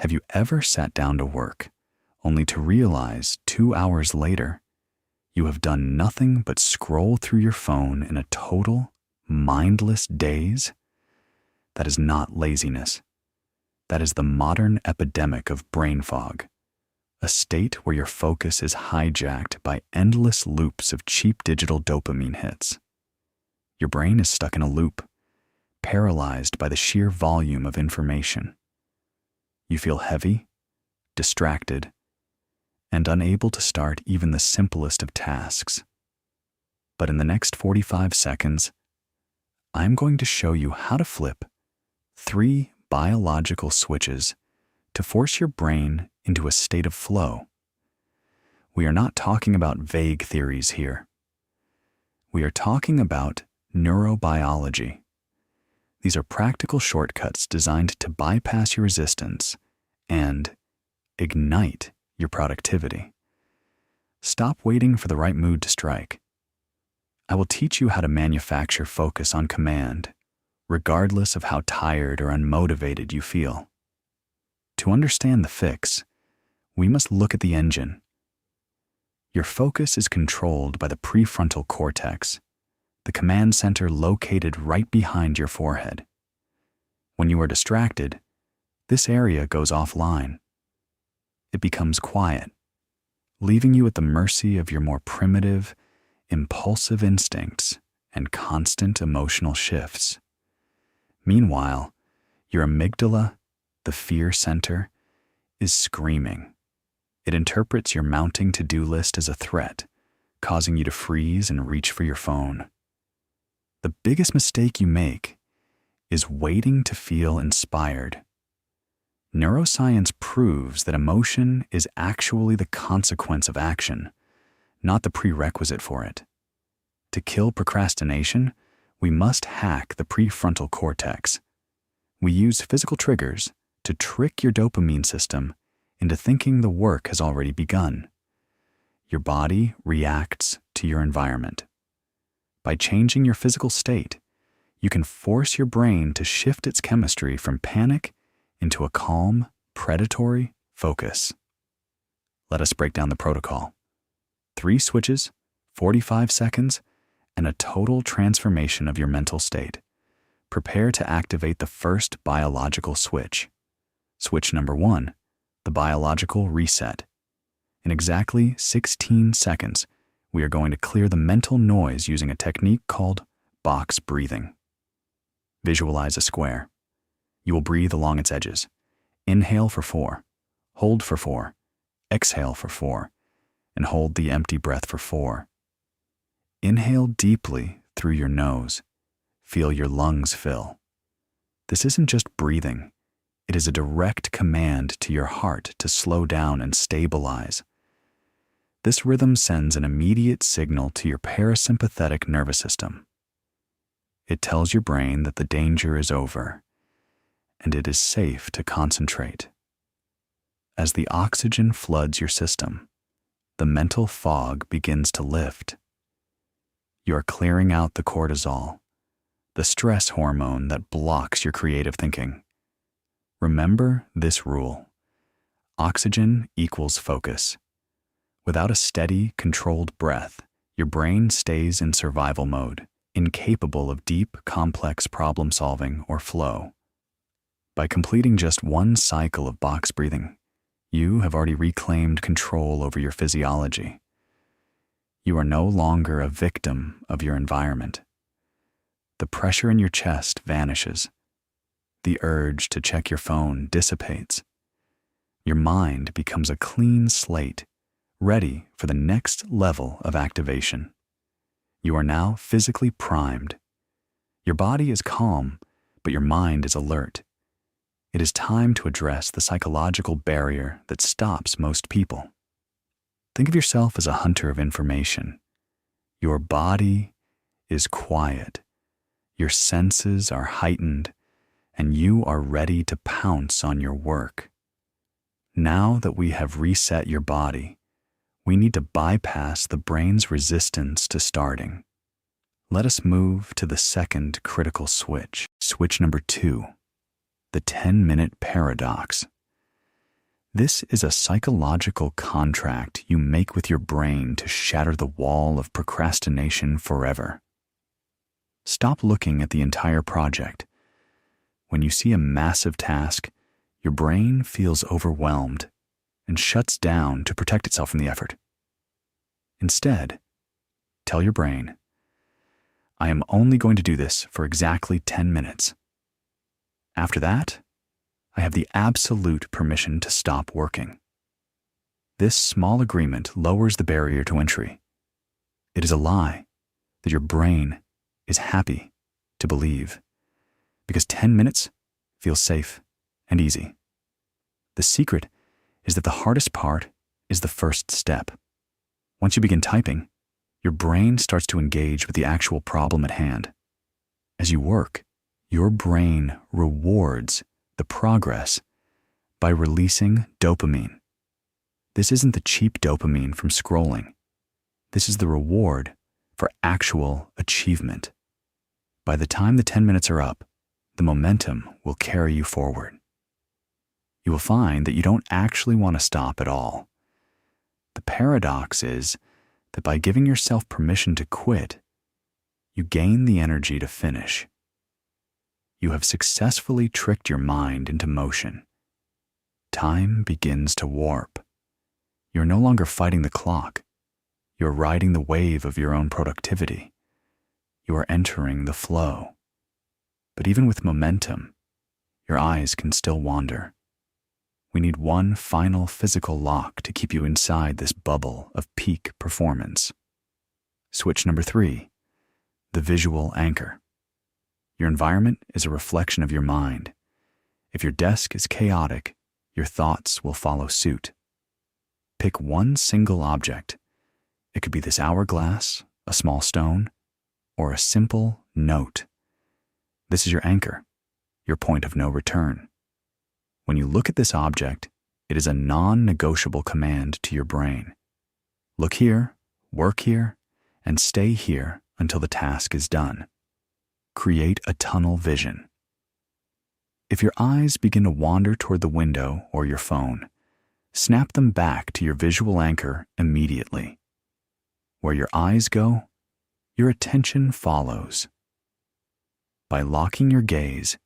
Have you ever sat down to work only to realize 2 hours later you have done nothing but scroll through your phone in a total, mindless daze? That is not laziness. That is the modern epidemic of brain fog, a state where your focus is hijacked by endless loops of cheap digital dopamine hits. Your brain is stuck in a loop, paralyzed by the sheer volume of information. You feel heavy, distracted, and unable to start even the simplest of tasks. But in the next 45 seconds, I'm going to show you how to flip 3 biological switches to force your brain into a state of flow. We are not talking about vague theories here. We are talking about neurobiology. These are practical shortcuts designed to bypass your resistance and ignite your productivity. Stop waiting for the right mood to strike. I will teach you how to manufacture focus on command, regardless of how tired or unmotivated you feel. To understand the fix, we must look at the engine. Your focus is controlled by the prefrontal cortex, the command center located right behind your forehead. When you are distracted, this area goes offline. It becomes quiet, leaving you at the mercy of your more primitive, impulsive instincts and constant emotional shifts. Meanwhile, your amygdala, the fear center, is screaming. It interprets your mounting to-do list as a threat, causing you to freeze and reach for your phone. The biggest mistake you make is waiting to feel inspired. Neuroscience proves that emotion is actually the consequence of action, not the prerequisite for it. To kill procrastination, we must hack the prefrontal cortex. We use physical triggers to trick your dopamine system into thinking the work has already begun. Your body reacts to your environment. By changing your physical state, you can force your brain to shift its chemistry from panic into a calm, predatory focus. Let us break down the protocol. 3 switches, 45 seconds, and a total transformation of your mental state. Prepare to activate the first biological switch. Switch number 1, the biological reset. In exactly 16 seconds, we are going to clear the mental noise using a technique called box breathing. Visualize a square. You will breathe along its edges. Inhale for 4, hold for 4, exhale for 4, and hold the empty breath for 4. Inhale deeply through your nose. Feel your lungs fill. This isn't just breathing. It is a direct command to your heart to slow down and stabilize. This rhythm sends an immediate signal to your parasympathetic nervous system. It tells your brain that the danger is over, and it is safe to concentrate. As the oxygen floods your system, the mental fog begins to lift. You are clearing out the cortisol, the stress hormone that blocks your creative thinking. Remember this rule: oxygen equals focus. Without a steady, controlled breath, your brain stays in survival mode, incapable of deep, complex problem solving or flow. By completing just 1 cycle of box breathing, you have already reclaimed control over your physiology. You are no longer a victim of your environment. The pressure in your chest vanishes. The urge to check your phone dissipates. Your mind becomes a clean slate, ready for the next level of activation. You are now physically primed. Your body is calm, but your mind is alert. It is time to address the psychological barrier that stops most people. Think of yourself as a hunter of information. Your body is quiet. Your senses are heightened, and you are ready to pounce on your work. Now that we have reset your body, we need to bypass the brain's resistance to starting. Let us move to the second critical switch. Switch number 2, the 10-minute paradox. This is a psychological contract you make with your brain to shatter the wall of procrastination forever. Stop looking at the entire project. When you see a massive task, your brain feels overwhelmed and shuts down to protect itself from the effort. Instead, tell your brain, I am only going to do this for exactly 10 minutes. After that, I have the absolute permission to stop working. This small agreement lowers the barrier to entry. It is a lie that your brain is happy to believe, because 10 minutes feels safe and easy. The secret is that the hardest part is the first step. Once you begin typing, your brain starts to engage with the actual problem at hand. As you work, your brain rewards the progress by releasing dopamine. This isn't the cheap dopamine from scrolling. This is the reward for actual achievement. By the time the 10 minutes are up, the momentum will carry you forward. You will find that you don't actually want to stop at all. The paradox is that by giving yourself permission to quit, you gain the energy to finish. You have successfully tricked your mind into motion. Time begins to warp. You're no longer fighting the clock. You're riding the wave of your own productivity. You are entering the flow. But even with momentum, your eyes can still wander. We need one final physical lock to keep you inside this bubble of peak performance. Switch number 3, the visual anchor. Your environment is a reflection of your mind. If your desk is chaotic, your thoughts will follow suit. Pick one single object. It could be this hourglass, a small stone, or a simple note. This is your anchor, your point of no return. When you look at this object, it is a non-negotiable command to your brain. Look here, work here, and stay here until the task is done. Create a tunnel vision. If your eyes begin to wander toward the window or your phone, snap them back to your visual anchor immediately. Where your eyes go, your attention follows. By locking your gaze,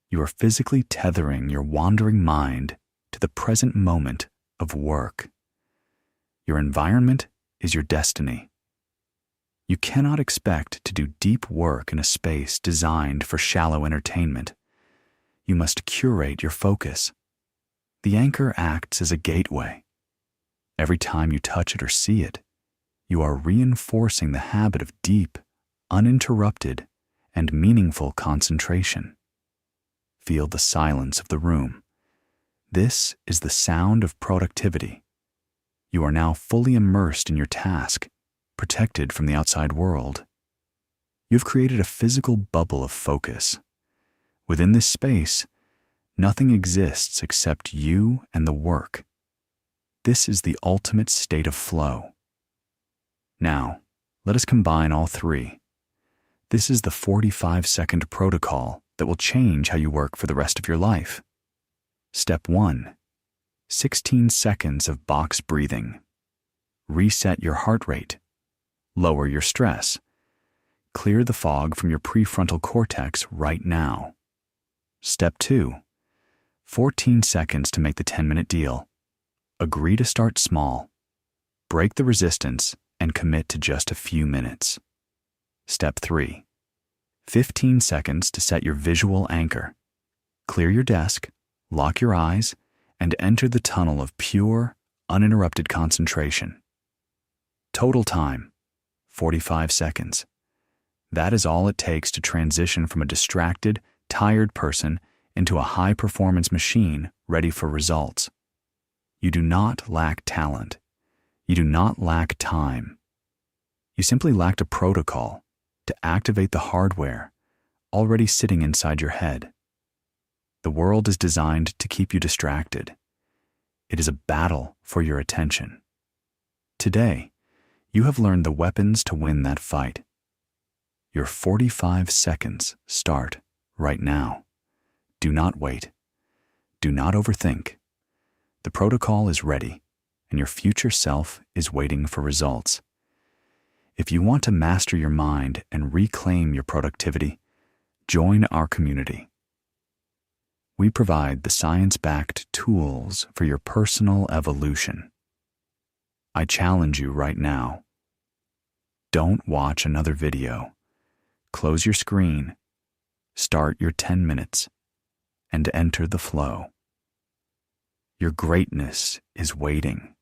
you are physically tethering your wandering mind to the present moment of work. Your environment is your destiny. You cannot expect to do deep work in a space designed for shallow entertainment. You must curate your focus. The anchor acts as a gateway. Every time you touch it or see it, you are reinforcing the habit of deep, uninterrupted, and meaningful concentration. Feel the silence of the room. This is the sound of productivity. You are now fully immersed in your task, protected from the outside world. You've created a physical bubble of focus. Within this space, nothing exists except you and the work. This is the ultimate state of flow. Now, let us combine all three. This is the 45-second protocol that will change how you work for the rest of your life. Step 1. 16 seconds of box breathing. Reset your heart rate. Lower your stress. Clear the fog from your prefrontal cortex right now. Step 2. 14 seconds to make the 10-minute deal. Agree to start small. Break the resistance and commit to just a few minutes. Step 3. 15 seconds to set your visual anchor. Clear your desk, lock your eyes, and enter the tunnel of pure, uninterrupted concentration. Total time, 45 seconds. That is all it takes to transition from a distracted, tired person into a high-performance machine ready for results. You do not lack talent. You do not lack time. You simply lacked a protocol to activate the hardware already sitting inside your head. The world is designed to keep you distracted. It is a battle for your attention. Today, you have learned the weapons to win that fight. Your 45 seconds start right now. Do not wait. Do not overthink. The protocol is ready, and your future self is waiting for results. If you want to master your mind and reclaim your productivity, join our community. We provide the science-backed tools for your personal evolution. I challenge you right now. Don't watch another video. Close your screen, start your 10 minutes, and enter the flow. Your greatness is waiting.